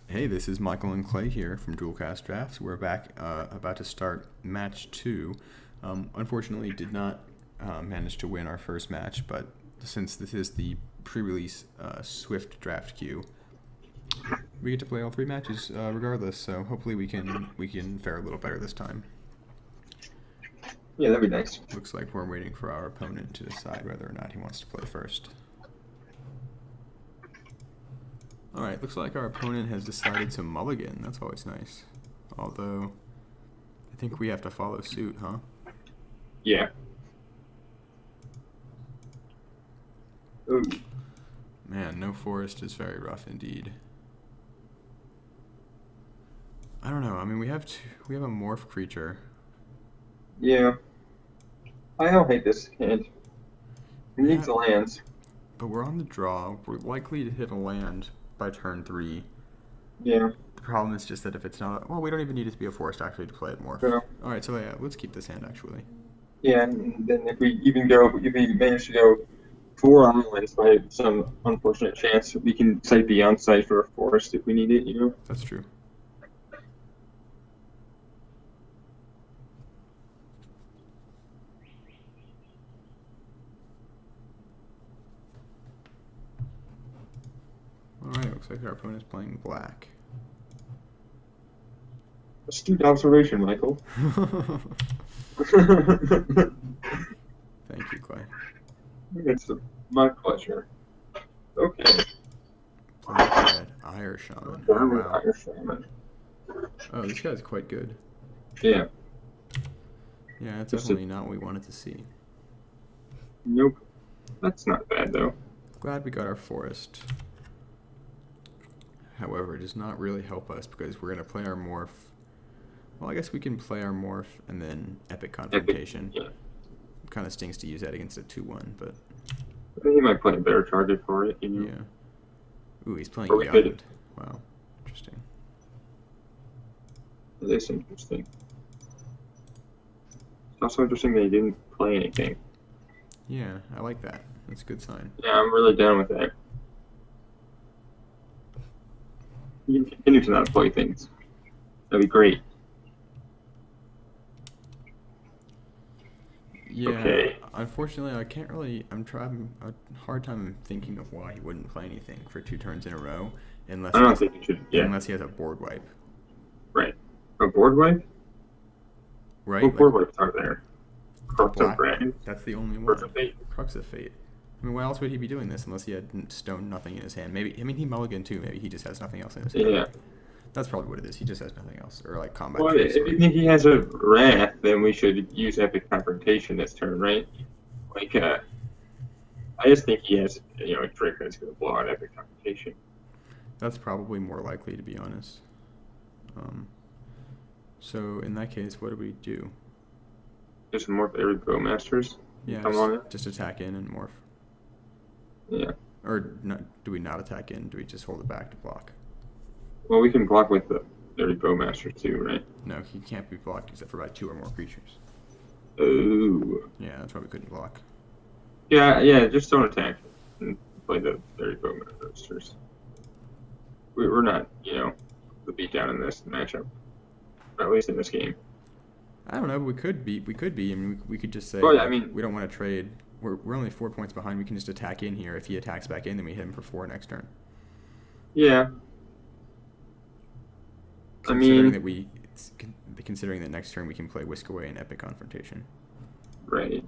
Hey, this is Michael and Clay here from Dualcast Drafts. We're back about to start match 2. Unfortunately, did not manage to win our first match, but since this is the pre-release Swift draft queue, we get to play all 3 matches regardless. So hopefully we can fare a little better this time. Yeah, that'd be nice. Looks like we're waiting for our opponent to decide whether or not he wants to play first. Alright, looks like our opponent has decided to mulligan. That's always nice. Although, I think we have to follow suit, huh? Yeah. Ooh. Man, no forest is very rough indeed. I don't know. I mean, we have a morph creature. Yeah. I don't hate this hand. It needs the lands. But we're on the draw. We're likely to hit a land by turn 3. Yeah. The problem is just that if it's not... Well, we don't even need it to be a forest, actually, to play it morph. No. Alright, so yeah, let's keep this hand, actually. Yeah, and then if we manage to go 4 islands by some unfortunate chance, we can site the onsite for a forest if we need it, you know? That's true. Alright, looks like our opponent's playing black. Astute observation, Michael. Thank you, Clay. It's my pleasure. Okay. Black red, Ire Shaman. Oh, wow. Ire Shaman. Oh, this guy's quite good. Yeah. Yeah, that's definitely not what we wanted to see. Nope. That's not bad, though. Glad we got our forest. However, it does not really help us because we're going to play our morph. Well, I guess we can play our morph and then Epic Confrontation. Yeah. Kind of stings to use that against a 2-1, but... I think he might play a better target for it, you know? Yeah. Ooh, he's playing Or Young. Wow. Interesting. It is interesting. It's also interesting that he didn't play anything. Yeah, I like that. That's a good sign. Yeah, I'm really down with that. You can continue to not play things. That'd be great. Yeah, Okay. Unfortunately, I can't really... I'm trying a hard time thinking of why he wouldn't play anything for 2 turns in a row, unless I don't think you should. Yeah. unless he has a board wipe. Right. A board wipe? Right? What board wipes are there? Crux of Dragon? That's the only one. Crux of Fate? Crux of Fate. I mean, why else would he be doing this unless he had stone nothing in his hand? Maybe, I mean, he mulliganed too. Maybe he just has nothing else in his hand. Yeah. That's probably what it is. He just has nothing else. Or like combat. Well, if you think he has a Wrath, then we should use Epic Confrontation this turn, right? Like, I just think he has, a trick that's going to blow out Epic Confrontation. That's probably more likely, to be honest. So in that case, what do we do? Just morph every Bowmasters. Yeah, just attack in and morph. Yeah. Or not, do we not attack in? Do we just hold it back to block? Well, we can block with the every Bowmaster too, right? No, he can't be blocked except for by 2 or more creatures. Oh. Yeah, that's why we couldn't block. Yeah, just don't attack and play the very Bowmasters. We're not, the beatdown in this matchup. At least in this game. I don't know, but we could be. I mean, we could just say, well, yeah, I mean, we don't want to trade. We're only 4 points behind. We can just attack in here. If he attacks back in, then we hit him for 4 next turn. Yeah. Considering that next turn we can play Whisk Away and Epic Confrontation. Right.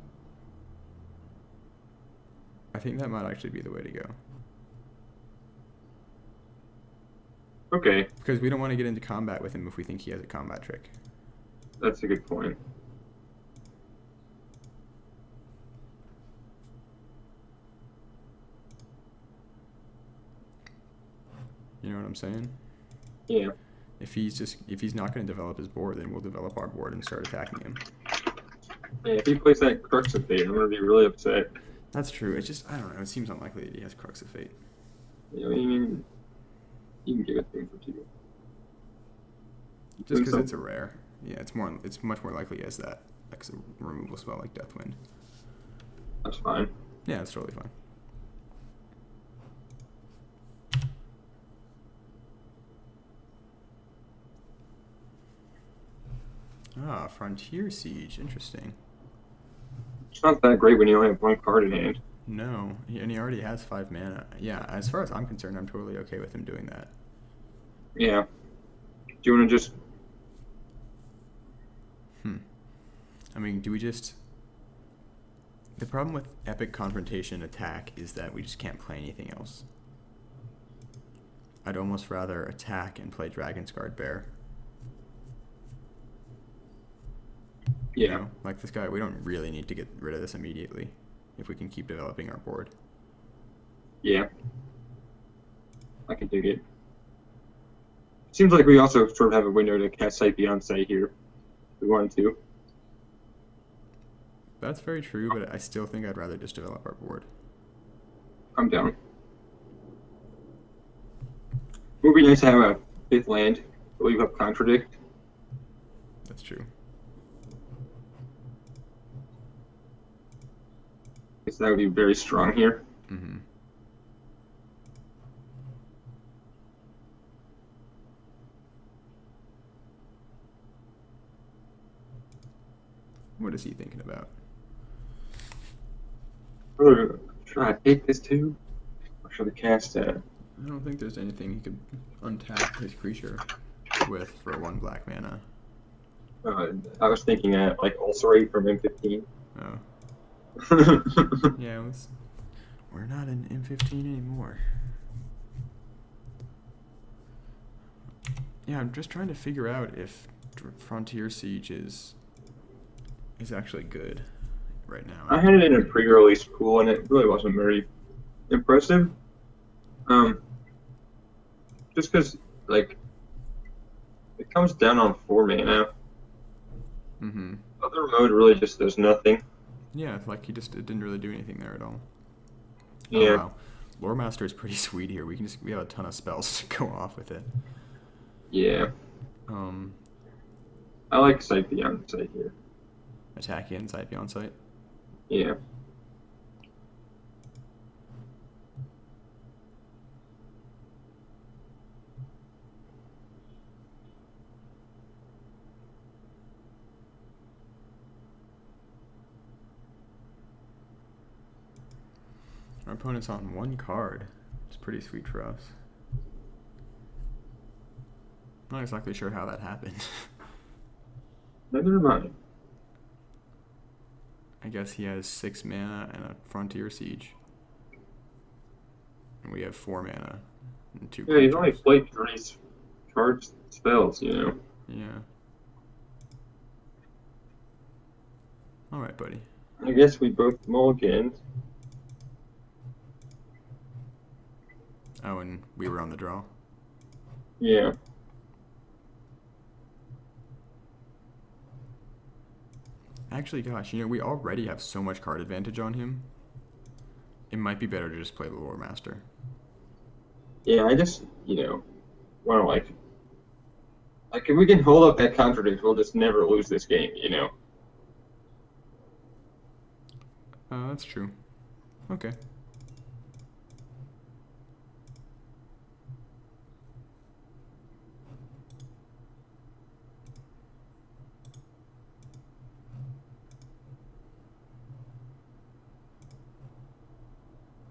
I think that might actually be the way to go. Okay. Because we don't want to get into combat with him if we think he has a combat trick. That's a good point. You know what I'm saying? Yeah. If he's not going to develop his board, then we'll develop our board and start attacking him. Yeah, if he plays that Crux of Fate, I'm going to be really upset. That's true. It's just, I don't know, it seems unlikely that he has Crux of Fate. I mean, you can give it to him for 2. Just because it's a rare. Yeah, it's much more likely as that a removal spell like Deathwind. That's fine. Yeah, that's totally fine. Ah, Frontier Siege. Interesting. It's not that great when you only have one card in hand. No, and he already has 5 mana. Yeah, as far as I'm concerned, I'm totally okay with him doing that. Yeah. Do you want to just... I mean, do we just... The problem with Epic Confrontation Attack is that we just can't play anything else. I'd almost rather attack and play Dragon's Guard Bear. Yeah. You know, like this guy, we don't really need to get rid of this immediately if we can keep developing our board. Yeah. I can dig it. Seems like we also sort of have a window to cast Sight Beyond Sight here. If we wanted to. That's very true, but I still think I'd rather just develop our board. I'm down. It would be nice to have a 5th land, leave up Contradict. That's true. Because that would be very strong here. Mm-hmm. What is he thinking about? Should I take this too? Or should I cast I don't think there's anything he could untap his creature with for 1 black mana. I was thinking like Ulcerate from M15. Oh. Yeah, we're not in M15 anymore. Yeah, I'm just trying to figure out if Frontier Siege is actually good right now. I had it in a pre-release pool, and it really wasn't very impressive. Just because, like, it comes down on 4 mana. Mm-hmm. Other mode really just does nothing. Yeah, like it didn't really do anything there at all. Yeah. Oh, wow. Lore Master is pretty sweet here. We have a ton of spells to go off with it. Yeah. I like Sight Beyond Sight here. Attack in, Sight Beyond Sight. Yeah. Our opponent's on 1 card. It's pretty sweet for us. Not exactly sure how that happened. Never mind. I guess he has 6 mana and a Frontier Siege. And we have 4 mana and 2 Yeah, he's creatures. only played 3 charged spells, you know. Yeah. Alright, buddy. I guess we both mulliganed. Oh, and we were on the draw. Yeah. Actually, gosh, we already have so much card advantage on him. It might be better to just play the Lore Master. Yeah, I just, want to, like, if we can hold up that Contradict, we'll just never lose this game, you know? That's true. Okay.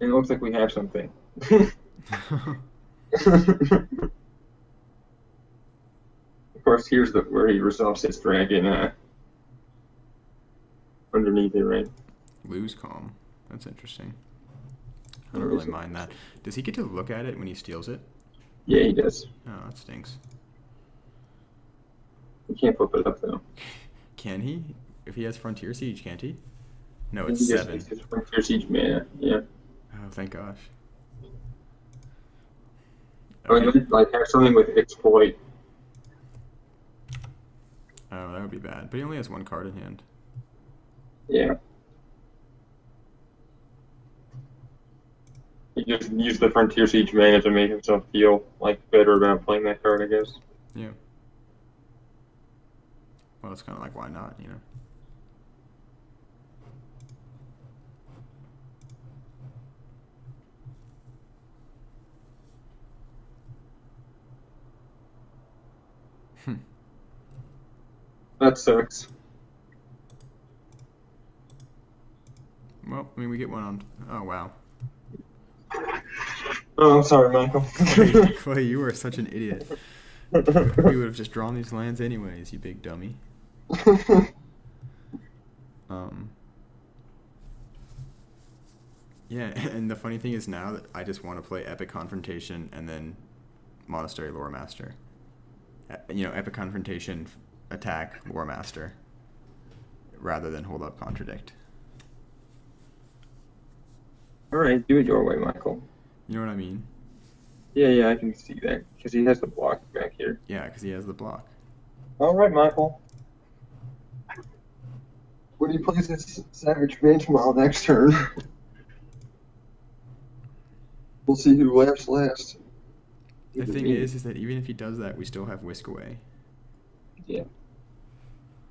It looks like we have something. Of course, here's where he resolves his dragon underneath it, right? Lose Calm. That's interesting. I don't really mind that. Does he get to look at it when he steals it? Yeah, he does. Oh, that stinks. He can't flip it up, though. Can he? If he has Frontier Siege, can't he? No, He it's just 7. uses his Frontier Siege mana, yeah. Oh, thank gosh. Or Okay. like have something with exploit. Oh, that would be bad. But he only has 1 card in hand. Yeah. He just used the Frontier Siege mana to make himself feel like better about playing that card, I guess. Yeah. Well, it's kind of like, why not, That sucks. Well, I mean, we get one on. Oh wow. Oh, I'm sorry, Michael. Clay, you are such an idiot. We would have just drawn these lands anyways, you big dummy. Um. Yeah, and the funny thing is now that I just want to play Epic Confrontation and then Monastery Lore Master. Epic Confrontation, attack, Lore Master, rather than hold up Contradict. All right, do it your way, Michael. You know what I mean? Yeah, I can see that because he has the block back here. Yeah, because he has the block. All right, Michael. When he plays his Savage Benchmark next turn, we'll see who laughs last. The thing is that even if he does that, we still have Whisk Away. Yeah.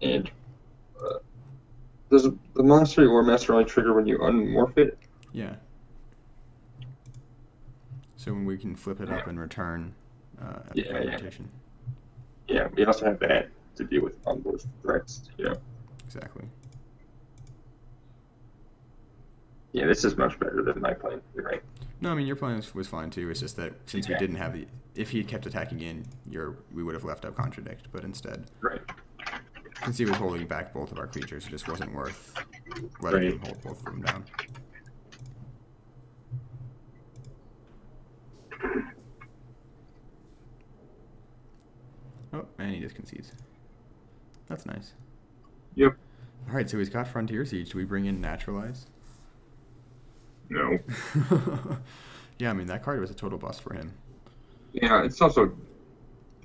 And does the Monastery Lore Master only trigger when you unmorph it? Yeah. So when we can flip it up and return Confrontation. Yeah, we also have that to deal with onboard threats, Exactly. Yeah, this is much better than my plan. You're right. No, I mean, your plan was fine too. It's just that since we didn't have if he had kept attacking in, we would have left up Contradict, but instead, Right. since he was holding back both of our creatures, it just wasn't worth letting him hold both of them down. Oh, and he just concedes. That's nice. Yep. All right, so he's got Frontier Siege. Do we bring in Naturalize? No. Yeah, I mean, that card was a total bust for him. Yeah, it's also... I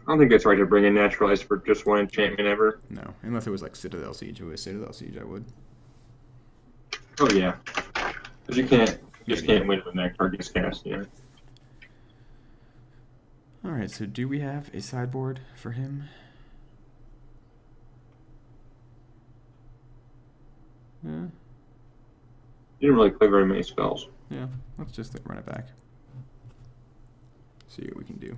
don't think it's right to bring in Naturalize for just one enchantment ever. No, unless it was like Citadel Siege. If it was Citadel Siege, I would. Oh, yeah. Because you just can't win when that card gets cast, All right, so do we have a sideboard for him? Yeah. You didn't really play very many spells. Yeah, let's just run it back. See what we can do.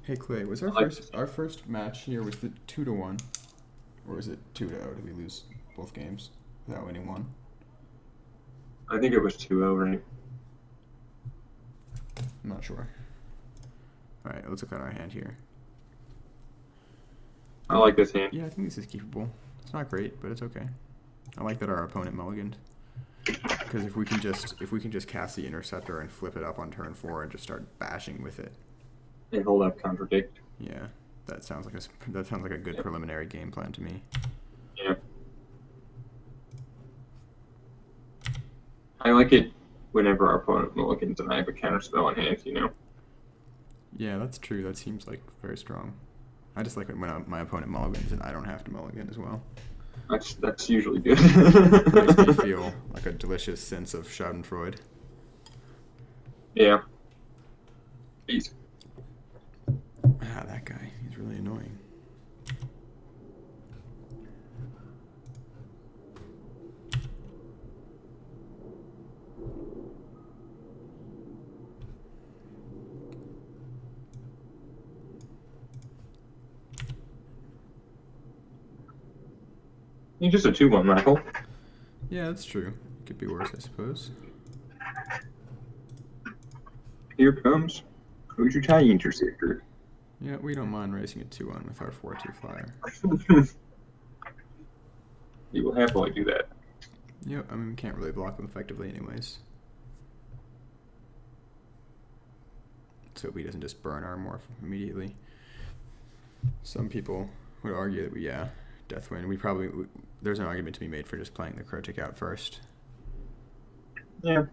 Hey Clay, was our first match here was the 2-1, or was it 2-0? Did we lose both games without winning one? I think it was 2-0, right? I'm not sure. All right, let's look at our hand here. I like this hand. Yeah, I think this is keepable. It's not great, but it's okay. I like that our opponent mulliganed. Because if we can just cast the Interceptor and flip it up on turn 4 and just start bashing with it. And hold up Contradict. Yeah, that sounds like a good preliminary game plan to me. Yeah. I like it whenever our opponent mulligans and I have a counter spell in hand, Yeah, that's true. That seems like very strong. I just like it when my opponent mulligans and I don't have to mulligan as well. That's usually good. It makes me feel like a delicious sense of Schadenfreude. Yeah. Easy. Ah, that guy. He's really annoying. He's just a 2-1, Michael. Yeah, that's true. It could be worse, I suppose. Here comes Kujutai Interceptor. Yeah, we don't mind racing a 2-1 with our 4-2 flyer. He will happily do that. Yep, I mean, we can't really block them effectively anyways. So he doesn't just burn our morph immediately. Some people would argue that Deathwind, there's an argument to be made for just playing the Crotic out first. Yeah.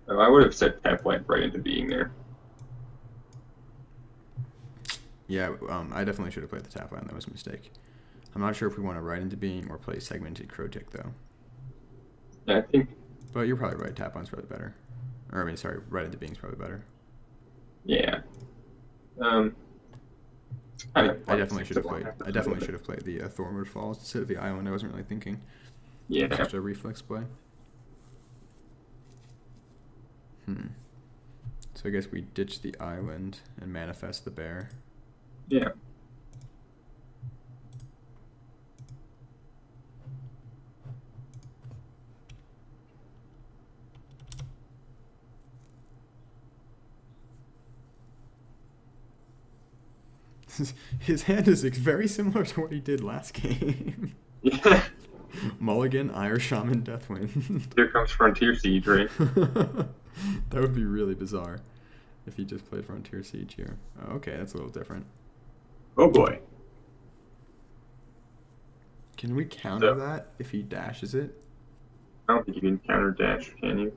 I would have set Tapland right into being there. Yeah, I definitely should have played the tap land. That was a mistake. I'm not sure if we want to right into being or play segmented Crotic, though. Yeah, I think... But you're probably right. Tap line's probably better. Or, I mean, sorry, right into being's probably better. Yeah. I definitely should have played. I definitely should have played the Thornwood Falls instead of the Island. I wasn't really thinking. Yeah. Just a reflex play. So I guess we ditch the island and manifest the bear. Yeah. His hand is very similar to what he did last game. Yeah. Mulligan, Ire Shaman, Deathwind. Here comes Frontier Siege, right? That would be really bizarre if he just played Frontier Siege here. Oh, okay, that's a little different. Oh boy. Can we counter that if he dashes it? I don't think you can counter dash, can you?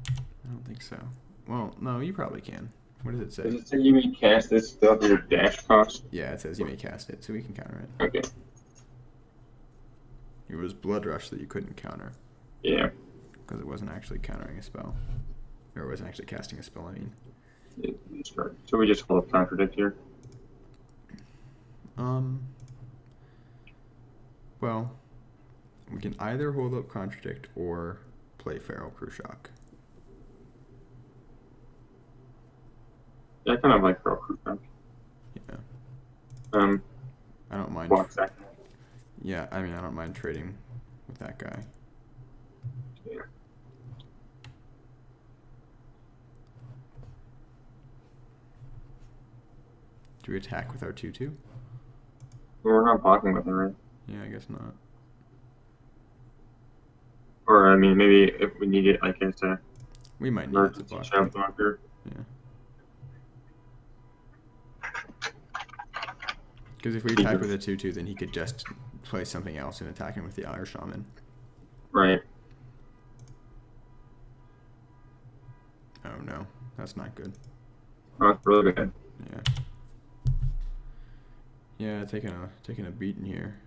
I don't think so. Well, no, you probably can. What does it say? Does it say you may cast this stuff at your dash cost? Yeah, it says you may cast it, so we can counter it. Okay. It was Blood Rush that you couldn't counter. Yeah. Because it wasn't actually countering a spell. Or it wasn't actually casting a spell, I mean. That's right. So we just hold up Contradict here? Well, we can either hold up Contradict or play Feral Crew Shock. Yeah, I kind of like Feral Crew Shock. Yeah. I don't mind. Block that. Yeah, I mean, I don't mind trading with that guy. Yeah. Do we attack with our 2/2? We're not blocking with it, right? Yeah, I guess not. Or, I mean, maybe if we need it, like, as a We might need it to block. shot blocker. Yeah. Because if we attack with a 2/2, then he could just play something else and attack him with the Ire Shaman. Right. Oh no, that's not good. Oh, that's really good. Yeah. Yeah, taking a beating here.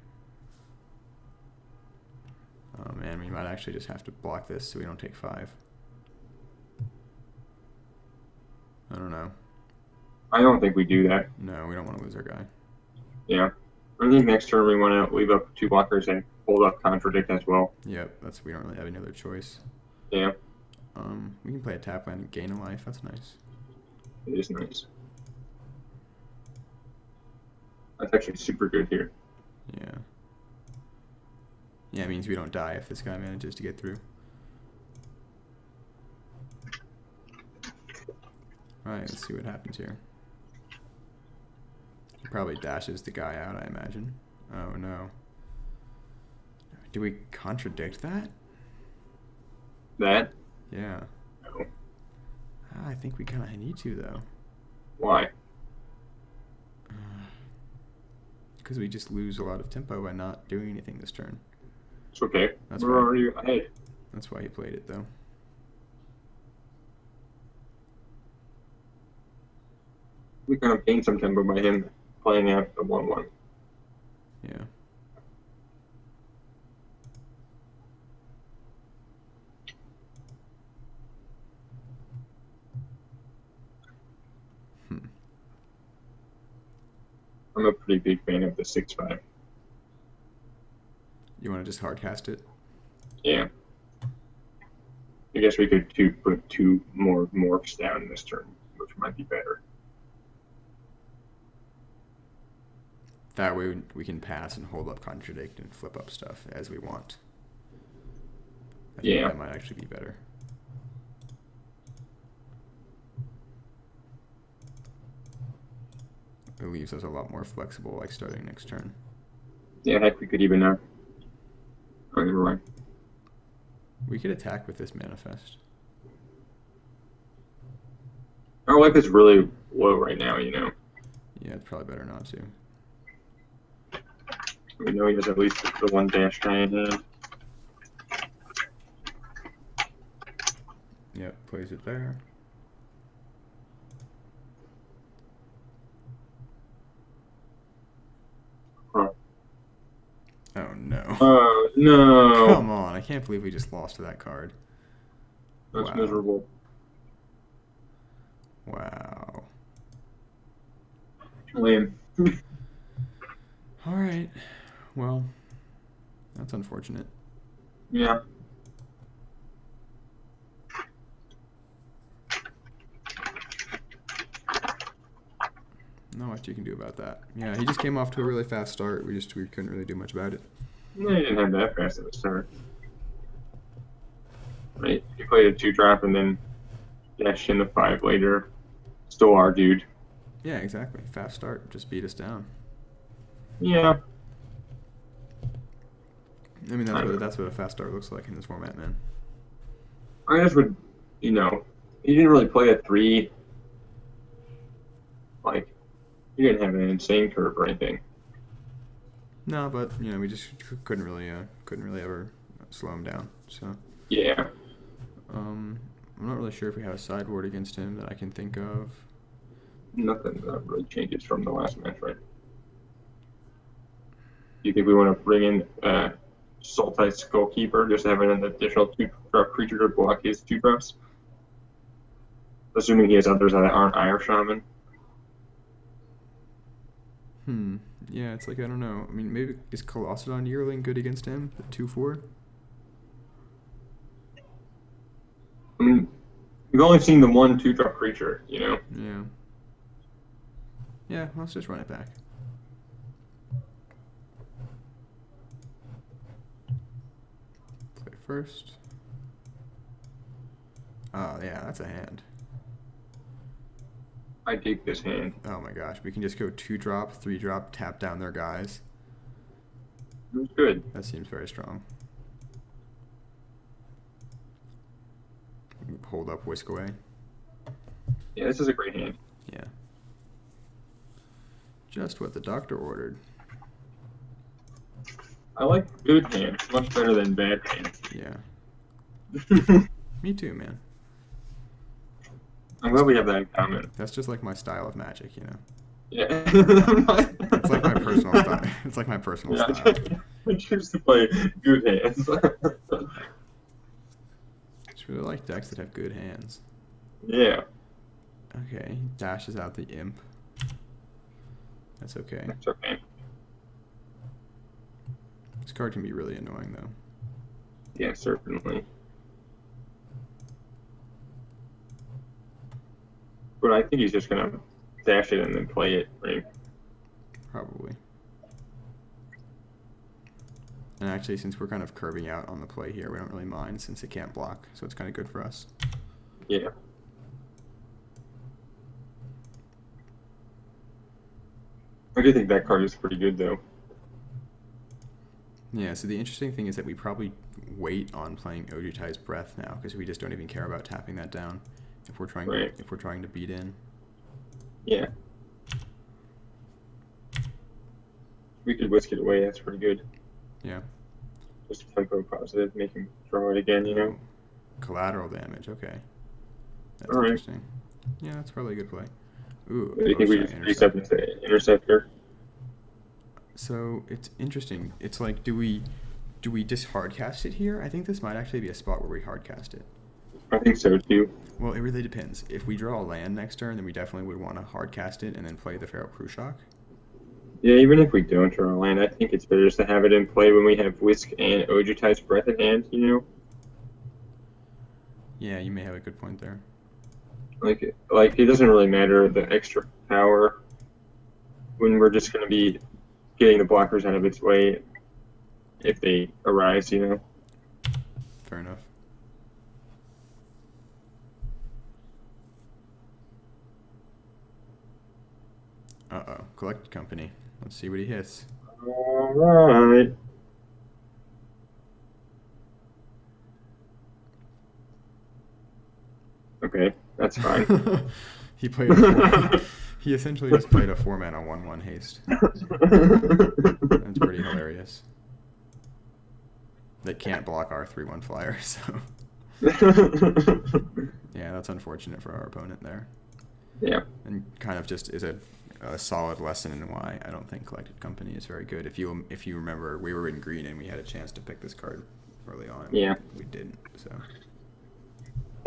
Oh man, we might actually just have to block this so we don't take 5. I don't know. I don't think we do that. No, we don't want to lose our guy. Yeah. I think next turn we want to leave up 2 blockers and hold up Contradict as well. Yep, we don't really have any other choice. Yeah. We can play a tap land and gain a life. That's nice. It is nice. That's actually super good here. Yeah. Yeah, it means we don't die if this guy manages to get through. Alright, let's see what happens here. He probably dashes the guy out, I imagine. Oh no. Do we contradict that? That? Yeah. No. I think we kind of need to, though. Why? Because we just lose a lot of tempo by not doing anything this turn. It's okay. That's We're right. already ahead. That's why he played it, though. We kind of gained some tempo by him playing out the 1/1. Yeah. I'm a pretty big fan of the 6/5. You want to just hardcast it? Yeah. I guess we could put 2 more morphs down this turn, which might be better. That way we can pass and hold up Contradict and flip up stuff as we want. I think Yeah. that might actually be better. It leaves us a lot more flexible, like starting next turn. Yeah, heck, we could even oh, never mind. We could attack with this manifest. Our life is really low right now, you know. Yeah, it's probably better not to. We know he has at least the 1 dash guy in hand. Yep, plays it there. Huh. Oh no. Oh, no. Come on, I can't believe we just lost to that card. That's Wow. miserable. Wow. Lame. Alright. Well, that's unfortunate. Yeah. Not much you can do about that. Yeah, he just came off to a really fast start. We couldn't really do much about it. No, he didn't have that fast of a start. Right? He played a 2-drop and then dashed in the 5 later. Still our dude. Yeah, exactly. Fast start. Just beat us down. Yeah. I mean, that's what a fast start looks like in this format, man. I guess would, he didn't really play a 3. Like, he didn't have an insane curve or anything. No, but we just couldn't really ever slow him down. So Yeah. I'm not really sure if we have a sideboard against him that I can think of. Nothing really changes from the last match, right? Do you think we want to bring in Sultai Skullkeeper, just having an additional 2-drop creature to block his 2-drops? Assuming he has others that aren't Ire Shaman. Yeah, it's like, I don't know. I mean, maybe is Colossadon Yearling good against him? The 2/4? I mean, we've only seen the 1 2-drop creature, Yeah. Yeah, let's just run it back. Play first. Oh, yeah, that's a hand. I dig this hand. Oh my gosh, we can just go 2-drop, 3-drop, tap down their guys. It was good. That seems very strong. Hold up, whisk away. Yeah, this is a great hand. Yeah. Just what the doctor ordered. I like good hands much better than bad hands. Yeah. Me too, man. I'm glad we have that in common. That's just like my style of Magic, Yeah. It's like my personal style. It's like my personal style. I choose to play good hands. Just really like decks that have good hands. Yeah. Okay, dashes out the imp. That's okay. That's okay. This card can be really annoying, though. Yeah, certainly. But I think he's just gonna dash it and then play it, right? Probably. And actually, since we're kind of curving out on the play here, we don't really mind since it can't block, so it's kind of good for us. Yeah. I do think that card is pretty good, though. Yeah, so the interesting thing is that we probably wait on playing Ojutai's Breath now, because we just don't even care about tapping that down if we're trying to beat in. Yeah. We could whisk it away, that's pretty good. Yeah. Just tempo positive, make him throw it again, Collateral damage, okay. That's all right. Interesting. Yeah, that's probably a good play. Ooh, Do you think we just reset into Interceptor? So it's interesting. It's like, do we just hardcast it here? I think this might actually be a spot where we hardcast it. I think so too. Well, it really depends. If we draw a land next turn, then we definitely would want to hardcast it and then play the Feral Cruciak. Yeah, even if we don't draw a land, I think it's better just to have it in play when we have Whisk and Ojutai's Breath in hand, Yeah, you may have a good point there. Like it doesn't really matter the extra power when we're just going to be getting the blockers out of its way if they arise, Fair enough. Uh-oh, Collected Company. Let's see what he hits. All right. Okay, that's fine. He played. He essentially just played a 4-mana 1/1 haste. That's pretty hilarious. They can't block our 3/1 flyer, so. Yeah, that's unfortunate for our opponent there. Yeah. And kind of just is a solid lesson in why I don't think Collected Company is very good. If you remember, we were in green and we had a chance to pick this card early on. Yeah. We didn't, so.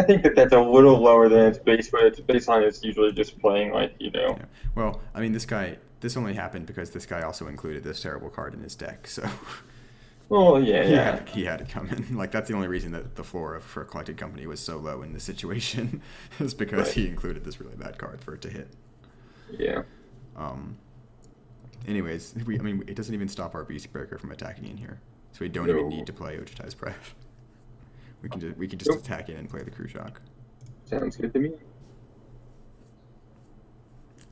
I think that's a little lower than its base, but its baseline is usually just playing Yeah. Well, I mean, this only happened because this guy also included this terrible card in his deck, so. Well, yeah. He had to come in. Like, that's the only reason that the floor for Collected Company was so low in this situation is because he included this really bad card for it to hit. Yeah. Anyways, it doesn't even stop our Beast Breaker from attacking in here, so we don't No. even need to play Ojutai's Breath. We can just Nope. attack in and play the Crew Shock. Sounds good to me.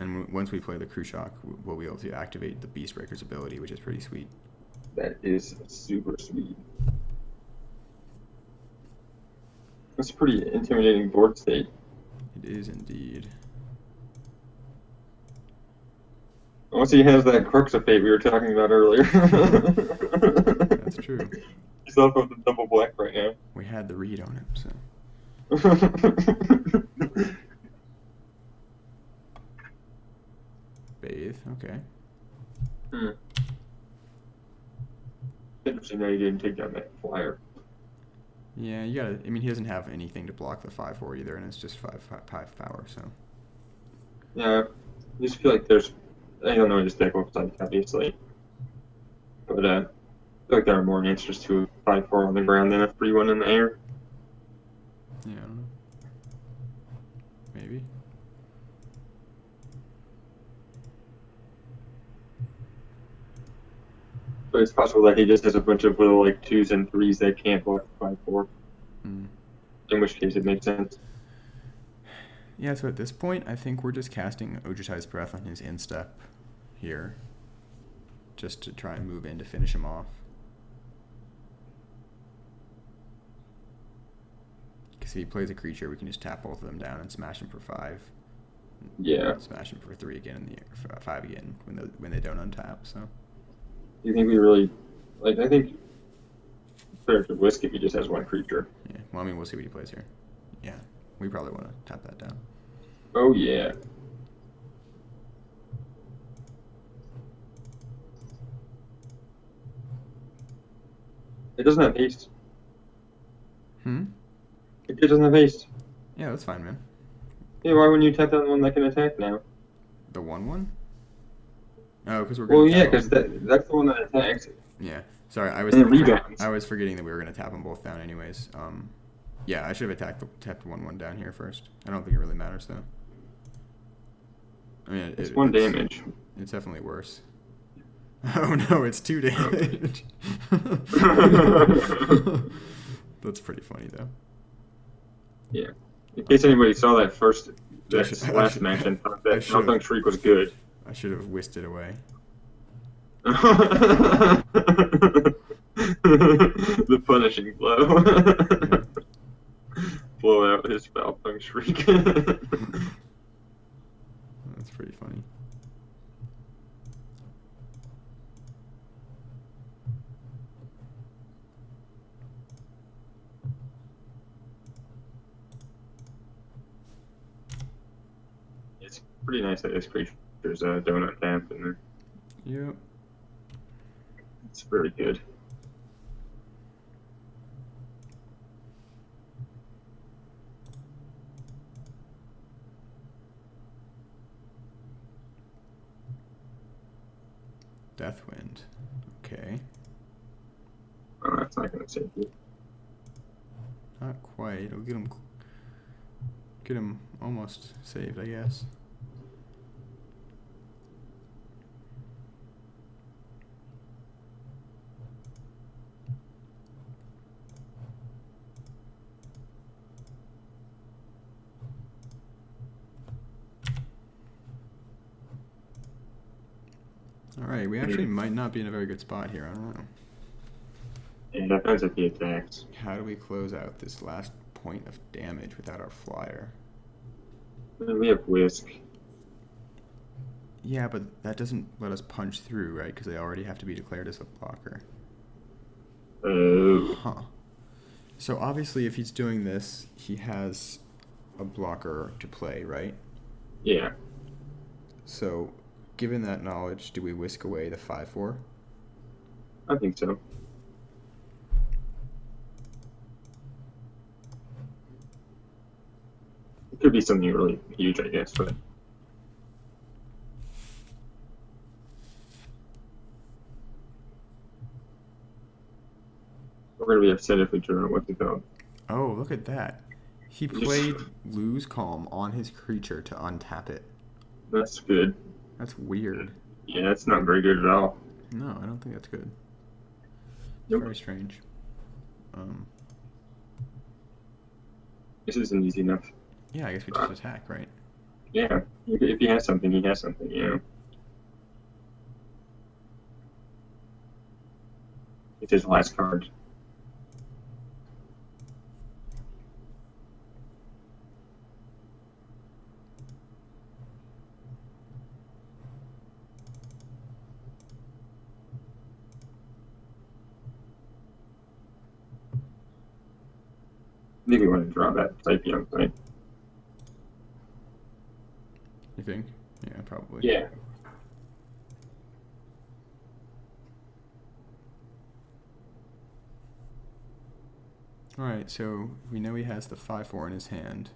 And once we play the Crew Shock, we'll be able to activate the Beast Breaker's ability, which is pretty sweet. That is super sweet. That's a pretty intimidating board state. It is indeed. Once he has that Crux of Fate we were talking about earlier. That's true. He's off of the double black right now. We had the read on him, so. Bathe, okay. Interesting that he didn't take down that flyer. Yeah, you gotta. He doesn't have anything to block the 5/4 either, and it's just 5 power. So. Yeah, I just feel like there's. I don't know his deck looks like, obviously. But I feel like there are more answers to a 5/4 on the ground than a 3/1 in the air. Yeah, I don't know. Maybe. But it's possible that he just has a bunch of little 2s and 3s that can't block the 5/4. In which case it makes sense. Yeah, so at this point, I think we're just casting Ojutai's Breath on his instep here, just to try and move in to finish him off. Because if he plays a creature, we can just tap both of them down and smash him for 5. Yeah. Smash him for 3 again in the air, for 5 again when they don't untap. So. Do you think we really I think fair to Whisk if he just has one creature. Yeah. Well, we'll see what he plays here. Yeah. We probably want to tap that down. Oh yeah. It doesn't have haste. It doesn't have haste. Yeah, that's fine, man. Yeah, why wouldn't you tap that one that can attack now? The 1/1? Oh, because we're going Well, yeah, because that's the one that attacks. Yeah. Sorry, I was forgetting that we were going to tap them both down anyways. Yeah, I should have tapped 1/1 down here first. I don't think it really matters, though. It's 1 damage. It's definitely worse. Oh, no, it's 2 damage. That's pretty funny, though. Yeah. In case anybody saw that last match and thought that Malthung Shriek was good. I should have whisked it away. The punishing blow. Blow out his Malthung Shriek. That's pretty funny. It's pretty nice that this creature's donut tap in there. Yep. It's very good. Deathwind. Okay. Oh, that's not going to save you. Not quite. It'll get him almost saved, I guess. Alright, we actually might not be in a very good spot here. I don't know. And depends if he attacks. How do we close out this last point of damage without our flyer? We have Whisk. Yeah, but that doesn't let us punch through, right? Because they already have to be declared as a blocker. Oh. Huh. So obviously if he's doing this, he has a blocker to play, right? Yeah. So, given that knowledge, do we whisk away the 5/4? I think so. It could be something really huge, I guess, but we're gonna be upset if we turn what's it called. Oh, look at that. He played Lose Calm on his creature to untap it. That's good. That's weird. Yeah, that's not very good at all. No, I don't think that's good. It's Nope. very strange. This isn't easy enough. Yeah, I guess we just attack, right? Yeah, if he has something, he has something, you know. It's his last card. I think we want to draw that Typium thing. You think? Yeah, probably. Yeah. Alright, so we know he has the 5-4 in his hand.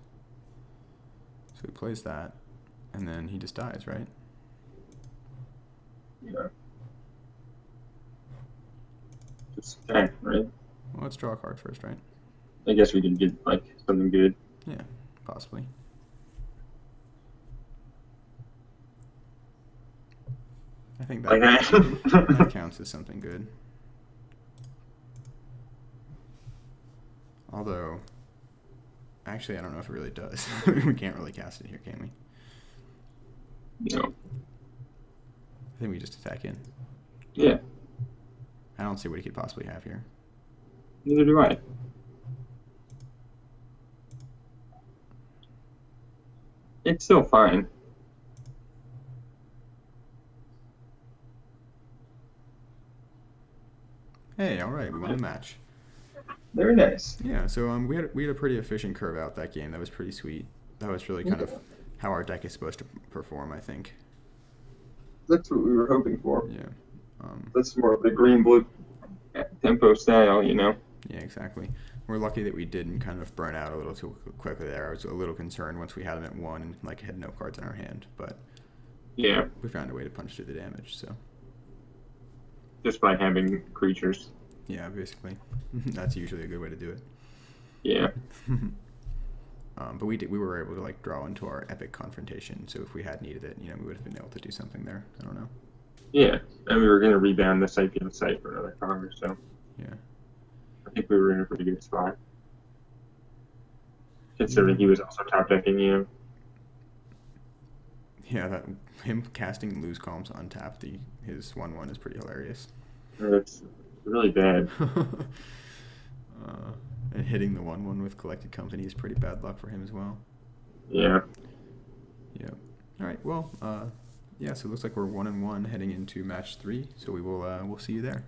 So he plays that, and then he just dies, right? Yeah. Just attack, right? Well, let's draw a card first, right? I guess we can get like something good. Yeah, possibly. I think Like that. that counts as something good. Although, actually, I don't know if it really does. We can't really cast it here, can we? No. I think we just attack in. Yeah. I don't see what he could possibly have here. Neither do I. It's still fine. Hey, all right, we won the match. Very nice. Yeah, so we had a pretty efficient curve out that game. That was pretty sweet. That was really kind of how our deck is supposed to perform, I think. That's what we were hoping for. Yeah. That's more of the green-blue tempo style, you know? Yeah, exactly. We're lucky that we didn't kind of burn out a little too quickly there. I was a little concerned once we had him at 1 and like had no cards in our hand, but Yeah. we found a way to punch through the damage. So Just by having creatures. yeah, basically, that's usually a good way to do it. Yeah. But we were able to like draw into our epic confrontation. So if we had needed it, we would have been able to do something there. I don't know. Yeah. And we were going to rebound the Cypium site for another card, so Yeah. I think we were in a pretty good spot. Considering he was also top decking you. Yeah, that him casting lose columns untapped his 1/1 is pretty hilarious. That's really bad. And hitting the 1/1 with collected company is pretty bad luck for him as well. Yeah. Yeah. All right. Well, yeah. So it looks like we're 1-1 heading into match 3. So we'll see you there.